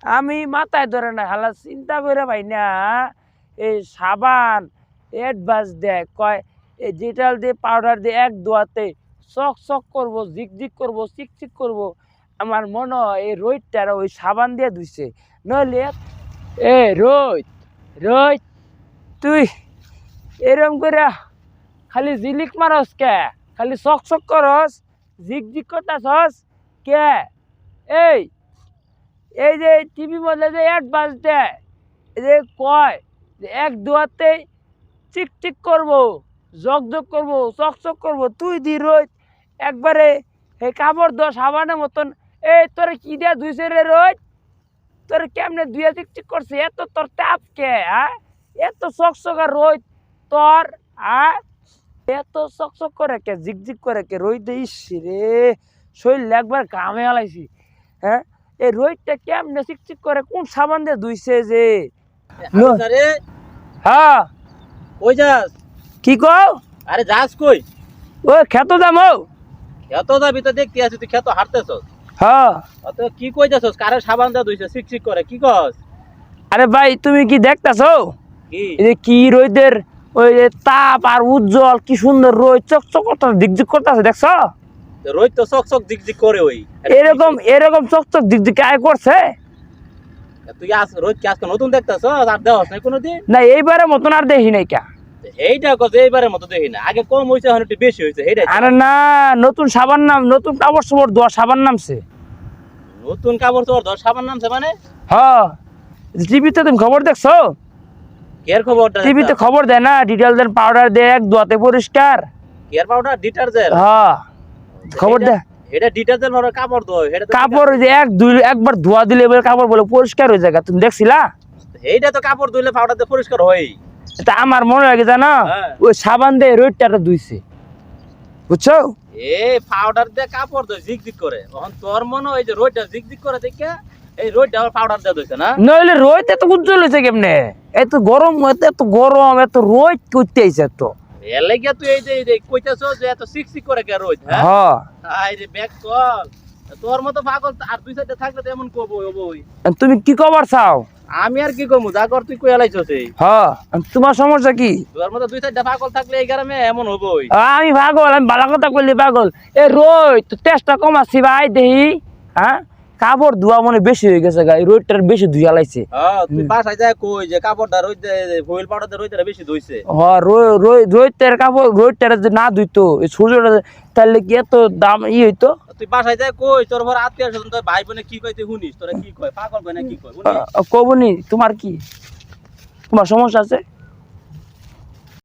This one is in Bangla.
আমি মাথায় ধরে না, হালা চিন্তা করে ভাই না। এই সাবান অ্যাডভান্স দেয়, কয় এই ডিটেল দিয়ে পাউডার দিয়ে এক দোয়াতে চক চক করবো, জিকজিক করবো, চিকচিক করবো। আমার মনে হয় এই রোহিতটারা ওই সাবান দিয়ে ধুইছে। নইলে এ রোহিত, রোহিত তুই এরম করে খালি জিলিক মারস কে? খালি চক চক করস, জিকজিক করতাছস কে? এই এই যে টিভি বলে যে অ্যাডভান্স দেয়, এই যে কয় যে এক দোয়াতেই চিকচিক করবো, জকজক করবো, চকচক করবো, তুই দি রোজ একবারে এই কাপড় দোয়া সাবানের মতন। এই তোরে কি দিয়া ধুইছে রে রোজ? তোরে কেমনে ধুয়ে চিকচিক করছে? এত তোর তাপ কে? এত চকচকা রোজ তোর? এত চকচক করে কে, জিকজিক করে কে? রোদ ইস রে, শরীর একবার ঘামে হালাইছি। হ্যাঁ, এই রোদটা কেমনে চিকচিক করে? কোন সাবান দিয়ে ধুইছে যে? হ্যাঁ, কই যাস? কি কও? আরে যাস কই? ওই খেত যাবো। খেত যাবি তো দেখতে আছি, তুই খেত হাঁটতেছস। হ্যাঁ, তো কি কই যাছস? কারে সাবান দা ধুইছে চিকচিক করে, কি কস? আরে ভাই তুমি কি দেখতাছো? কি এই যে কি রোদের ওই যে তাপ আর উজ্জ্বল, কি সুন্দর রোদ চকচক করতেছে, দিকদিক করতেছে, দেখছো? রোদ তো চকচক জিকজিক করে ওই। এরকম এরকম চকচক দিকদিক আয় করছে তুই রোদ কি আজকে নতুন দেখতেছস? আর দেওয়াস না কোনোদিন? না, এইবারের মতন আর দেখি নাই কা। এইটা কস এইবারের মতো দেখি না, আগে কম হইছে, এখন একটু বেশি হইছে। এইটা আরে না, নতুন সাবান নাম, নতুন কাপড় সাপড় ধোয়া সাবান নামছে। নতুন কাপড় তোর 10 সাবান নামছে মানে? হ্যাঁ, টিভিতে তুমি খবর দেখছো? কেয়ার খবরটা টিভিতে খবর দেয় না, ডিটারজেন্ট পাউডার দিয়ে এক ধোয়াতে পরিষ্কার। Care powder detergent? হ্যাঁ, খবর দেয়। এটা ডিটারজেন্ট মানে কাপড় ধোয়, এটা তো কাপড় যে একবার ধোয়া দিলে এবার কাপড় বলে পরিষ্কার হয়ে যায়, তুমি দেখছিলা? এইটা তো কাপড় ধুইলে পাউডার দিয়ে পরিষ্কার হয়। তা আমার মনে লাগে জানো, ওই সাবান দিয়ে রোদটা ধুইছে, বুঝছো? এই পাউডার দিয়ে কাপড় ধোয় জিগজিগ করে, তখন তোর মনে হয় যে রোদটা জিগজিগ করে দেখে এই রোদটা আবার পাউডার দিয়ে ধুইছে না? নইলে রোদ এত উজ্জ্বল হয়েছে কেমনে? এত গরম, এত গরম, এত রোদ করতে আইছে তো। এর লাগিয়া তুই এই যে কইতাছো যে এত সিকসিক করে কে রোদ? হ্যাঁ, হ্যাঁ, আই রে ব্যাক চল। তোর মতো পাগল আর দুই সাইডে থাকলে তো এমন কবই। তুমি কি খবর চাও? আমি আর কি কমু, যা কর তুই কই আলাইছস। হ্যাঁ, তোমার সমস্যা কি? তোর মতো দুই সাইডে পাগল থাকলে এই গ্রামে এমন হবই। আমি পাগল? আমি ভালো কথা কইলি পাগল? এ রোদ তো তেজটা কমাচ্ছি ভাই, দেহি। হ্যাঁ, কাপড় ধোয়া মনে বেশি হয়ে গেছে, গাই রোদটার বেশি ধুইয়া লাইছে। তুই বাসায় যায় কই যে কাপড়টা রোদ ফুল পাউডার রোদটা বেশি ধুইছে? হ্যাঁ, রোদটার কাপড় রোদটার যদি না ধুইতো, এই সূর্যটা, তাহলে কি এত দাম হইতো? তুই বাসায় যায় কই তোর ঘর আত্মীয় স্বজন তোর ভাই বোনে কি কয় তুই শুনিস? তোরা কি কয়, পাগল কয় না কি কয়? কবনি, তোমার কি, তোমার সমস্যা আছে?